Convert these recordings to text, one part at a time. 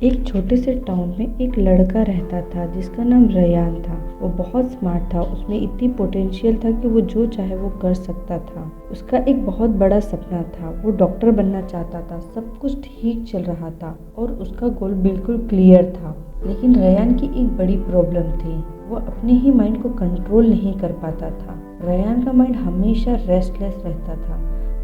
एक छोटे से टाउन में एक लड़का रहता था जिसका नाम रेयान था। वो बहुत स्मार्ट था। उसमें इतनी पोटेंशियल था कि वो जो चाहे वो कर सकता था। उसका एक बहुत बड़ा सपना था। वो डॉक्टर बनना चाहता था। सब कुछ ठीक चल रहा था और उसका गोल बिल्कुल क्लियर था। लेकिन रेयान की एक बड़ी प्रॉब्लम थी। वो अपने ही माइंड को कंट्रोल नहीं कर पाता था। रेयान का माइंड हमेशा रेस्टलेस रहता था।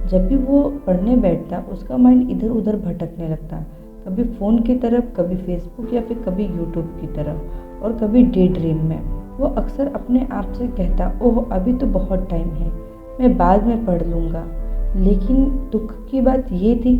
जब भी वो पढ़ने बैठता उसका माइंड इधर उधर भटकने लगता, कभी फ़ोन की तरफ, कभी फेसबुक या फिर कभी यूट्यूब की तरफ और कभी डे ड्रीम में। वो अक्सर अपने आप से कहता, ओह अभी तो बहुत टाइम है, मैं बाद में पढ़ लूँगा। लेकिन दुख की बात ये थी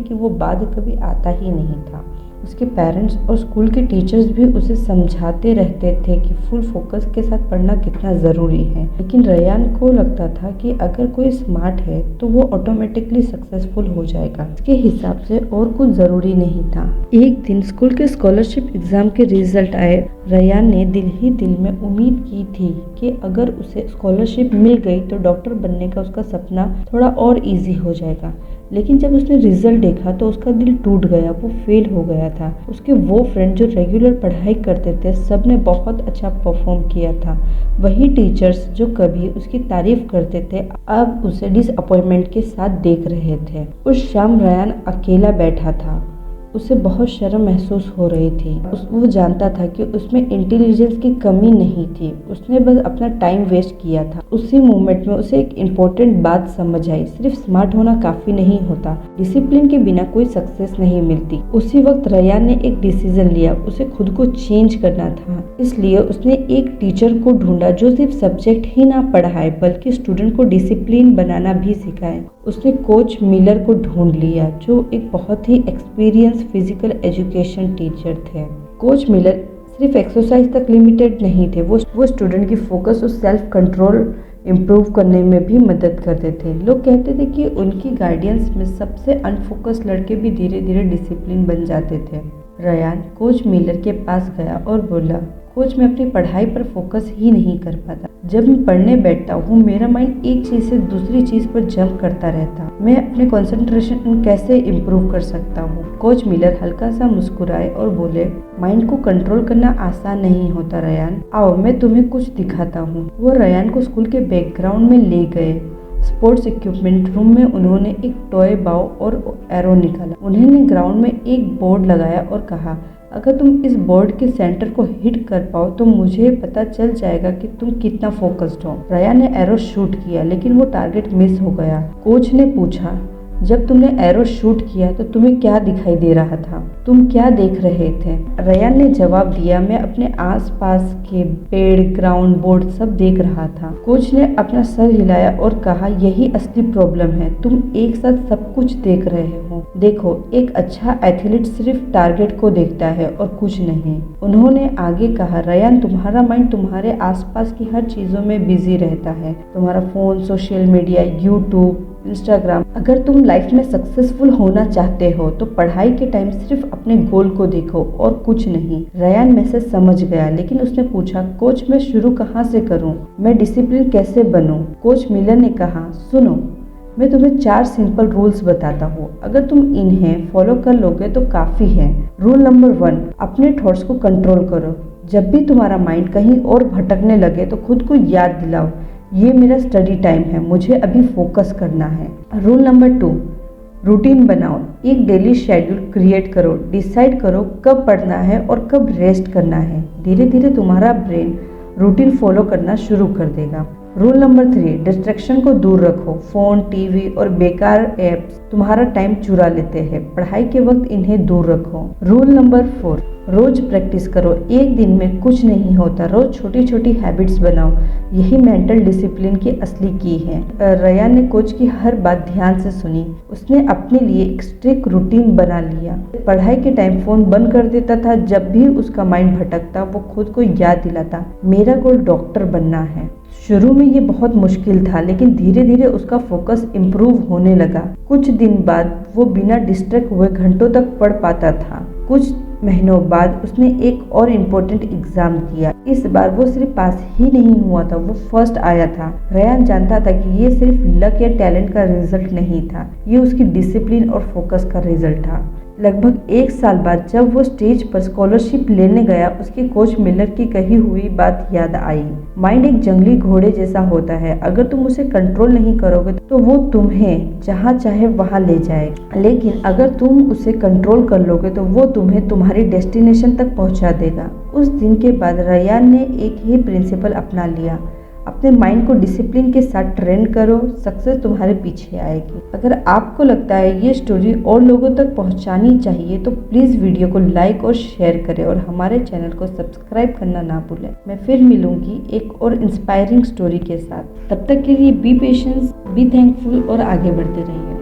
कि वो बाद कभी आता ही नहीं था। उसके पेरेंट्स और स्कूल के टीचर्स भी उसे समझाते रहते थे कि फुल फोकस के साथ पढ़ना कितना ज़रूरी है। लेकिन रेयान को लगता था कि अगर कोई स्मार्ट है तो वो ऑटोमेटिकली सक्सेसफुल हो जाएगा। उसके हिसाब से और कुछ ज़रूरी नहीं था। एक दिन स्कूल के स्कॉलरशिप एग्ज़ाम के रिजल्ट आए। रेयान ने दिल ही दिल में उम्मीद की थी कि अगर उसे स्कॉलरशिप मिल गई तो डॉक्टर बनने का उसका सपना थोड़ा और ईजी हो जाएगा। लेकिन जब उसने रिजल्ट देखा तो उसका दिल टूट गया। वो फेल हो गया था। उसके वो फ्रेंड जो रेगुलर पढ़ाई करते थे, सब ने बहुत अच्छा परफॉर्म किया था। वही टीचर्स जो कभी उसकी तारीफ करते थे, अब उसे डिसअपॉइंटमेंट के साथ देख रहे थे। उस शाम रेयान अकेला बैठा था। उसे बहुत शर्म महसूस हो रही थी। वो जानता था कि उसमें इंटेलिजेंस की कमी नहीं थी, उसने बस अपना टाइम वेस्ट किया था। उसी मोमेंट में उसे एक इम्पोर्टेंट बात समझ आई, सिर्फ स्मार्ट होना काफ़ी नहीं होता, डिसिप्लिन के बिना कोई सक्सेस नहीं मिलती। उसी वक्त रेयान ने एक डिसीजन लिया, उसे खुद को चेंज करना था। इसलिए उसने एक टीचर को ढूंढा जो सिर्फ सब्जेक्ट ही ना पढ़ाए बल्कि स्टूडेंट को डिसिप्लिन बनाना भी सिखाए। उसने कोच मिलर को ढूंढ लिया जो एक बहुत ही एक्सपीरियंस फिजिकल एजुकेशन टीचर थे। कोच मिलर सिर्फ एक्सरसाइज तक लिमिटेड नहीं थे, वो स्टूडेंट की फोकस और सेल्फ कंट्रोल इम्प्रूव करने में भी मदद करते थे। लोग कहते थे कि उनकी गाइडेंस में सबसे अनफोकस्ड लड़के भी धीरे धीरे डिसिप्लिन बन जाते थे। रेयान कोच मिलर के पास गया और बोला, कोच मैं अपनी पढ़ाई पर फोकस ही नहीं कर पाता। जब मैं पढ़ने बैठता हूँ मेरा माइंड एक चीज़ से दूसरी चीज़ पर जंप करता रहता। मैं अपने कंसंट्रेशन कैसे इम्प्रूव कर सकता हूँ? कोच मिलर हल्का सा मुस्कुराए और बोले, माइंड को कंट्रोल करना आसान नहीं होता रेयान, आओ मैं तुम्हें कुछ दिखाता हूँ। वो रेयान को स्कूल के बैकग्राउंड में ले गए। स्पोर्ट्स इक्विपमेंट रूम में उन्होंने एक टॉय बाव और एरो निकाला। उन्होंने ग्राउंड में एक बोर्ड लगाया और कहा, अगर तुम इस बोर्ड के सेंटर को हिट कर पाओ तो मुझे पता चल जाएगा कि तुम कितना फोकस्ड हो। रेयान ने एरो शूट किया लेकिन वो टारगेट मिस हो गया। कोच ने पूछा, जब तुमने एरो शूट किया तो तुम्हें क्या दिखाई दे रहा था? तुम क्या देख रहे थे? रेयान ने जवाब दिया, मैं अपने आसपास के पेड़, ग्राउंड, बोर्ड सब देख रहा था। कोच ने अपना सर हिलाया और कहा, यही असली प्रॉब्लम है, तुम एक साथ सब कुछ देख रहे हो। देखो, एक अच्छा एथलीट सिर्फ टारगेट को देखता है और कुछ नहीं। उन्होंने आगे कहा, रेयान तुम्हारा माइंड तुम्हारे आसपास की हर चीजों में बिजी रहता है, तुम्हारा phone, social media, YouTube, Instagram. अगर तुम लाइफ में सक्सेसफुल होना चाहते हो तो पढ़ाई के टाइम सिर्फ अपने गोल को देखो और कुछ नहीं। रेयान मैसेज समझ गया लेकिन उसने पूछा, कोच मैं शुरू कहाँ से करूँ? मैं डिसिप्लिन कैसे बनूँ? कोच मिलर ने कहा, सुनो, मैं तुम्हें 4 सिंपल रूल्स बताता हूँ, अगर तुम इन्हें फॉलो कर लोगे तो काफ़ी है। रूल नंबर 1, अपने थॉट्स को कंट्रोल करो। जब भी तुम्हारा माइंड कहीं और भटकने लगे तो खुद को याद दिलाओ, ये मेरा स्टडी टाइम है, मुझे अभी फोकस करना है। रूल नंबर 2, रूटीन बनाओ। एक डेली शेड्यूल क्रिएट करो। डिसाइड करो कब पढ़ना है और कब रेस्ट करना है। धीरे धीरे तुम्हारा ब्रेन रूटीन फॉलो करना शुरू कर देगा। रूल नंबर 3, डिस्ट्रैक्शन को दूर रखो। फ़ोन, टीवी और बेकार ऐप्स तुम्हारा टाइम चुरा लेते हैं, पढ़ाई के वक्त इन्हें दूर रखो। रूल नंबर 4, रोज प्रैक्टिस करो। एक दिन में कुछ नहीं होता, रोज छोटी छोटी हैबिट्स बनाओ, यही मेंटल डिसिप्लिन की असली की है। रेयान ने कोच की हर बात ध्यान से सुनी। उसने अपने लिए एक स्ट्रिक्ट रूटीन बना लिया। पढ़ाई के टाइम फ़ोन बंद कर देता था। जब भी उसका माइंड भटकता वो खुद को याद दिलाता, मेरा गोल डॉक्टर बनना है। शुरू में ये बहुत मुश्किल था लेकिन धीरे धीरे उसका फोकस इम्प्रूव होने लगा। कुछ दिन बाद वो बिना डिस्ट्रैक्ट हुए घंटों तक पढ़ पाता था। कुछ महीनों बाद उसने एक और इम्पोर्टेंट एग्जाम दिया। इस बार वो सिर्फ पास ही नहीं हुआ था, वो फर्स्ट आया था। रेयान जानता था कि ये सिर्फ लक या टैलेंट का रिजल्ट नहीं था, ये उसकी डिसिप्लिन और फोकस का रिजल्ट था। लगभग 1 साल बाद जब वो स्टेज पर स्कॉलरशिप लेने गया, उसके कोच मिलर की कही हुई बात याद आई। माइंड एक जंगली घोड़े जैसा होता है, अगर तुम उसे कंट्रोल नहीं करोगे तो वो तुम्हें जहाँ चाहे वहाँ ले जाएगा, लेकिन अगर तुम उसे कंट्रोल कर लोगे तो वो तुम्हें तुम्हारी डेस्टिनेशन तक पहुँचा देगा। उस दिन के बाद रयान ने एक ही प्रिंसिपल अपना लिया, अपने माइंड को डिसिप्लिन के साथ ट्रेन करो, सक्सेस तुम्हारे पीछे आएगी। अगर आपको लगता है ये स्टोरी और लोगों तक पहुंचानी चाहिए तो प्लीज़ वीडियो को लाइक और शेयर करें और हमारे चैनल को सब्सक्राइब करना ना भूलें। मैं फिर मिलूंगी एक और इंस्पायरिंग स्टोरी के साथ। तब तक के लिए बी पेशेंस, बी थैंकफुल और आगे बढ़ते रहिए।